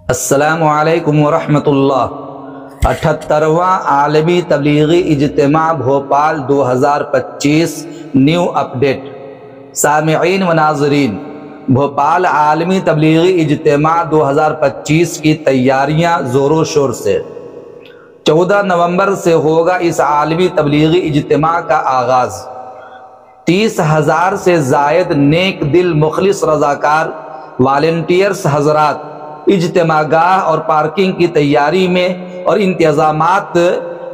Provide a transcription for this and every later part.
السلام علیکم ورحمۃ اللہ۔ 78واں عالمی تبلیغی اجتماع بھوپال 2025 نیو اپڈیٹ۔ سامعین و ناظرین، بھوپال عالمی تبلیغی اجتماع 2025 کی تیاریاں زور و شور سے۔ 14 نومبر سے ہوگا اس عالمی تبلیغی اجتماع کا آغاز۔ 30,000 سے زائد نیک دل مخلص رضاکار والنٹیئرز حضرات اجتماع گاہ اور پارکنگ کی تیاری میں اور انتظامات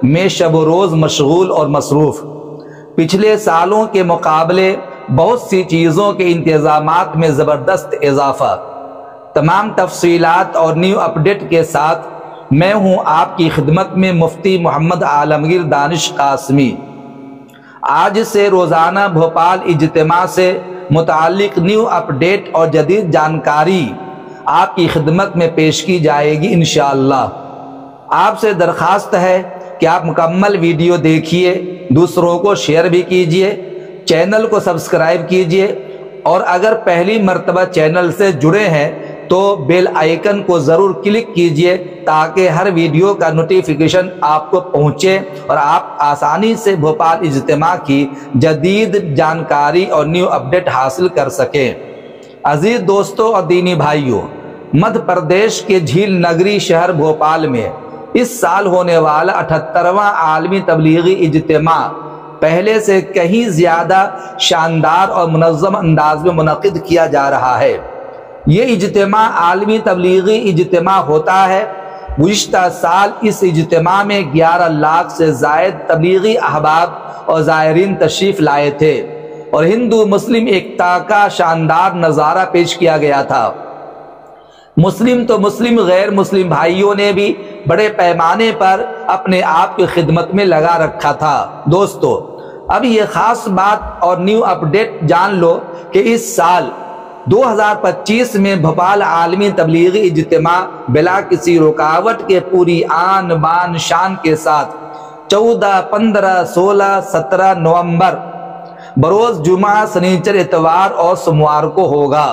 میں شب و روز مشغول اور مصروف۔ پچھلے سالوں کے مقابلے بہت سی چیزوں کے انتظامات میں زبردست اضافہ۔ تمام تفصیلات اور نیو اپڈیٹ کے ساتھ میں ہوں آپ کی خدمت میں مفتی محمد عالمگیر دانش قاسمی۔ آج سے روزانہ بھوپال اجتماع سے متعلق نیو اپڈیٹ اور جدید جانکاری آپ کی خدمت میں پیش کی جائے گی انشاءاللہ۔ آپ سے درخواست ہے کہ آپ مکمل ویڈیو دیکھیے، دوسروں کو شیئر بھی کیجیے، چینل کو سبسکرائب کیجیے، اور اگر پہلی مرتبہ چینل سے جڑے ہیں تو بیل آئیکن کو ضرور کلک کیجیے تاکہ ہر ویڈیو کا نوٹیفیکیشن آپ کو پہنچے اور آپ آسانی سے بھوپال اجتماع کی جدید جانکاری اور نیو اپڈیٹ حاصل کر سکیں۔ عزیز دوستوں اور دینی بھائیوں، مدھیہ پردیش کے جھیل نگری شہر بھوپال میں اس سال ہونے والا 78واں عالمی تبلیغی اجتماع پہلے سے کہیں زیادہ شاندار اور منظم انداز میں منعقد کیا جا رہا ہے۔ یہ اجتماع عالمی تبلیغی اجتماع ہوتا ہے۔ گزشتہ سال اس اجتماع میں 11 لاکھ سے زائد تبلیغی احباب اور زائرین تشریف لائے تھے اور ہندو مسلم ایکتا کا شاندار نظارہ پیش کیا گیا تھا۔ مسلم تو مسلم، غیر مسلم بھائیوں نے بھی بڑے پیمانے پر اپنے آپ کی خدمت میں لگا رکھا تھا۔ دوستو، اب یہ خاص بات اور نیو اپڈیٹ جان لو کہ اس سال 2025 میں بھوپال عالمی تبلیغی اجتماع بلا کسی رکاوٹ کے پوری آن بان شان کے ساتھ 14، 15، 16، 17 نومبر بروز جمعہ، سنیچر، اتوار اور سوموار کو ہوگا۔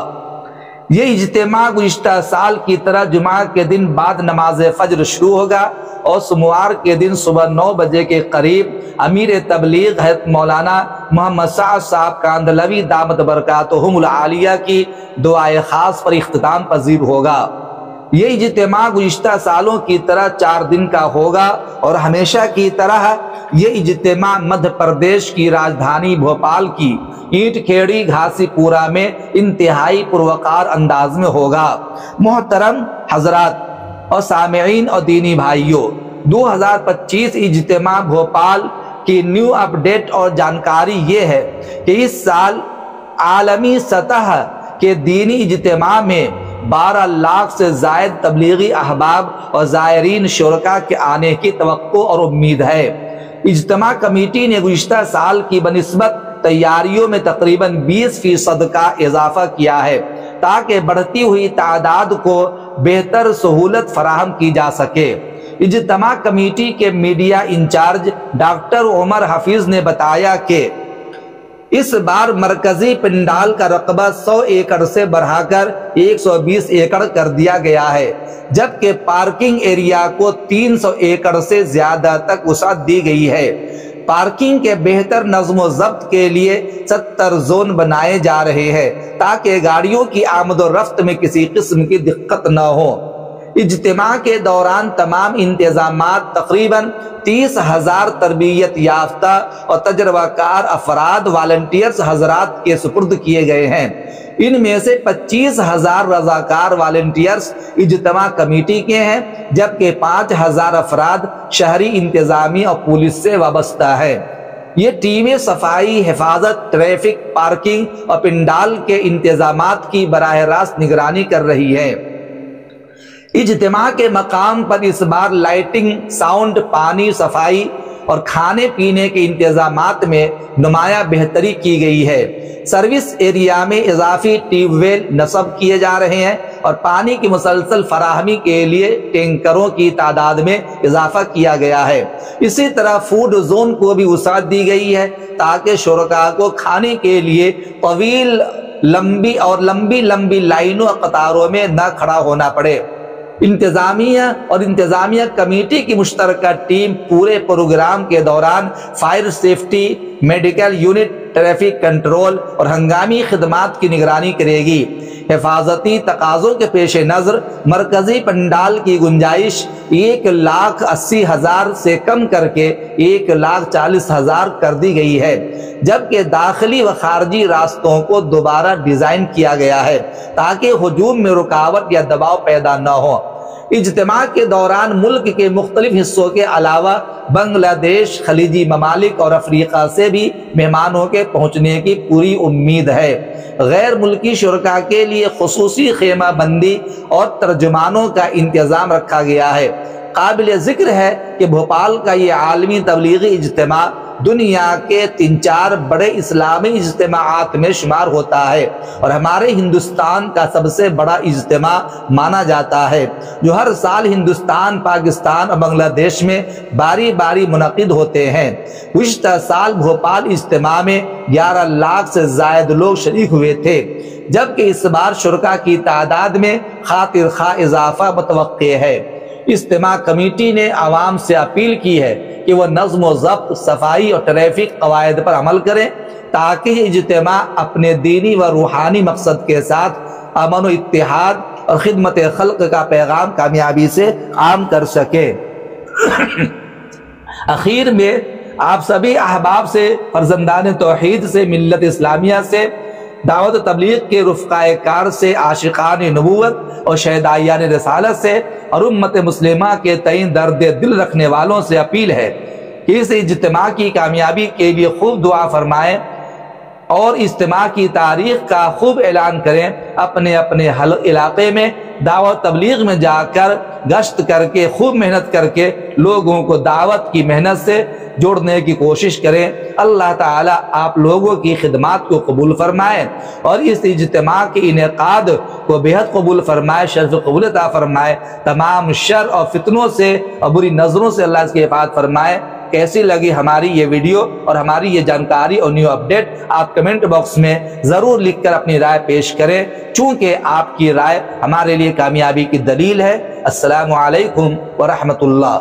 یہ اجتماع گزشتہ سال کی طرح جمعہ کے دن بعد نماز فجر شروع ہوگا اور سوموار کے دن صبح 9 بجے کے قریب امیر تبلیغ حضرت مولانا محمد سعد صاحب کاندھلوی دامت برکاتہم العالیہ کی دعائے خاص پر اختتام پذیر ہوگا۔ یہ اجتماع گزشتہ سالوں کی طرح 4 دن کا ہوگا اور ہمیشہ کی طرح یہ اجتماع مدھیہ پردیش کی راجدھانی بھوپال کی اینٹ کھیڑی گھاسی پورہ میں انتہائی پروقار انداز میں ہوگا۔ محترم حضرات اور سامعین اور دینی بھائیوں، 2025 اجتماع بھوپال کی نیو اپڈیٹ اور جانکاری یہ ہے کہ اس سال عالمی سطح کے دینی اجتماع میں 12 لاکھ سے زائد تبلیغی احباب اور زائرین شرکاء کے آنے کی توقع اور امید ہے۔ اجتماع کمیٹی نے گزشتہ سال کی بنسبت تیاریوں میں تقریباً 20% کا اضافہ کیا ہے تاکہ بڑھتی ہوئی تعداد کو بہتر سہولت فراہم کی جا سکے۔ اجتماع کمیٹی کے میڈیا انچارج ڈاکٹر عمر حفیظ نے بتایا کہ اس بار مرکزی پنڈال کا رقبہ 100 ایکڑ سے بڑھا کر 120 ایکڑ کر دیا گیا ہے، جبکہ پارکنگ ایریا کو 300 ایکڑ سے زیادہ تک وسعت دی گئی ہے۔ پارکنگ کے بہتر نظم و ضبط کے لیے 70 زون بنائے جا رہے ہیں تاکہ گاڑیوں کی آمد و رفت میں کسی قسم کی دقت نہ ہو۔ اجتماع کے دوران تمام انتظامات تقریباً 30,000 تربیت یافتہ اور تجربہ کار افراد والنٹیئرز حضرات کے سپرد کیے گئے ہیں۔ ان میں سے 25,000 رضاکار والنٹیئرز اجتماع کمیٹی کے ہیں، جبکہ 5,000 افراد شہری انتظامیہ اور پولیس سے وابستہ ہیں۔ یہ ٹیمیں صفائی، حفاظت، ٹریفک، پارکنگ اور پنڈال کے انتظامات کی براہ راست نگرانی کر رہی ہیں۔ اجتماع کے مقام پر اس بار لائٹنگ، ساؤنڈ، پانی، صفائی اور کھانے پینے کے انتظامات میں نمایاں بہتری کی گئی ہے۔ سروس ایریا میں اضافی ٹیوب ویل نصب کیے جا رہے ہیں اور پانی کی مسلسل فراہمی کے لیے ٹینکروں کی تعداد میں اضافہ کیا گیا ہے۔ اسی طرح فوڈ زون کو بھی وسعت دی گئی ہے تاکہ شرکاء کو کھانے کے لیے طویل لمبی لائنوں اور قطاروں میں نہ کھڑا ہونا پڑے۔ انتظامیہ اور انتظامیہ کمیٹی کی مشترکہ ٹیم پورے پروگرام کے دوران fire safety, medical unit, traffic control اور ہنگامی خدمات کی نگرانی کرے گی۔ حفاظتی تقاضوں کے پیش نظر مرکزی پنڈال کی گنجائش 1,80,000 سے کم کر کے 1,40,000 کر دی گئی ہے، جبکہ داخلی و خارجی راستوں کو دوبارہ ڈیزائن کیا گیا ہے تاکہ ہجوم میں رکاوٹ یا دباؤ پیدا نہ ہو۔ اجتماع کے دوران ملک کے مختلف حصوں کے علاوہ بنگلہ دیش، خلیجی ممالک اور افریقہ سے بھی مہمانوں کے پہنچنے کی پوری امید ہے۔ غیر ملکی شرکاء کے لیے خصوصی خیمہ بندی اور ترجمانوں کا انتظام رکھا گیا ہے۔ قابل ذکر ہے کہ بھوپال کا یہ عالمی تبلیغی اجتماع دنیا کے 3-4 بڑے اسلامی اجتماعات میں شمار ہوتا ہے اور ہمارے ہندوستان کا سب سے بڑا اجتماع مانا جاتا ہے، جو ہر سال ہندوستان، پاکستان اور بنگلہ دیش میں باری باری منعقد ہوتے ہیں۔ گزشتہ سال بھوپال اجتماع میں 11 لاکھ سے زائد لوگ شریک ہوئے تھے، جبکہ اس بار شرکاء کی تعداد میں خاطر خواہ اضافہ متوقع ہے۔ اجتماع کمیٹی نے عوام سے اپیل کی ہے کہ وہ نظم و ضبط، صفائی اور ٹریفک قواعد پر عمل کریں تاکہ یہ اجتماع اپنے دینی و روحانی مقصد کے ساتھ امن و اتحاد اور خدمت خلق کا پیغام کامیابی سے عام کر سکے۔ اخیر میں آپ سبھی احباب سے، فرزندان توحید سے، ملت اسلامیہ سے، دعوت تبلیغ کے رفقائے کار سے، عاشقان نبوت اور شہدائیان رسالت سے اور امت مسلمہ کے تئیں درد دل رکھنے والوں سے اپیل ہے کہ اس اجتماع کی کامیابی کے لیے خوب دعا فرمائیں اور اجتماع کی تاریخ کا خوب اعلان کریں۔ اپنے اپنے علاقے میں دعوت تبلیغ میں جا کر گشت کر کے خوب محنت کر کے لوگوں کو دعوت کی محنت سے جوڑنے کی کوشش کریں۔ اللہ تعالیٰ آپ لوگوں کی خدمات کو قبول فرمائے اور اس اجتماع کے انعقاد کو بہت قبول فرمائے، شرف قبول عطا فرمائے، تمام شر اور فتنوں سے اور بری نظروں سے اللہ اس کی حفاظت فرمائے۔ کیسی لگی ہماری یہ ویڈیو اور ہماری یہ جانکاری اور نیو اپڈیٹ، آپ کمنٹ باکس میں ضرور لکھ کر اپنی رائے پیش کریں، چونکہ آپ کی رائے ہمارے لیے کامیابی کی دلیل ہے۔ السلام علیکم ورحمۃ اللہ۔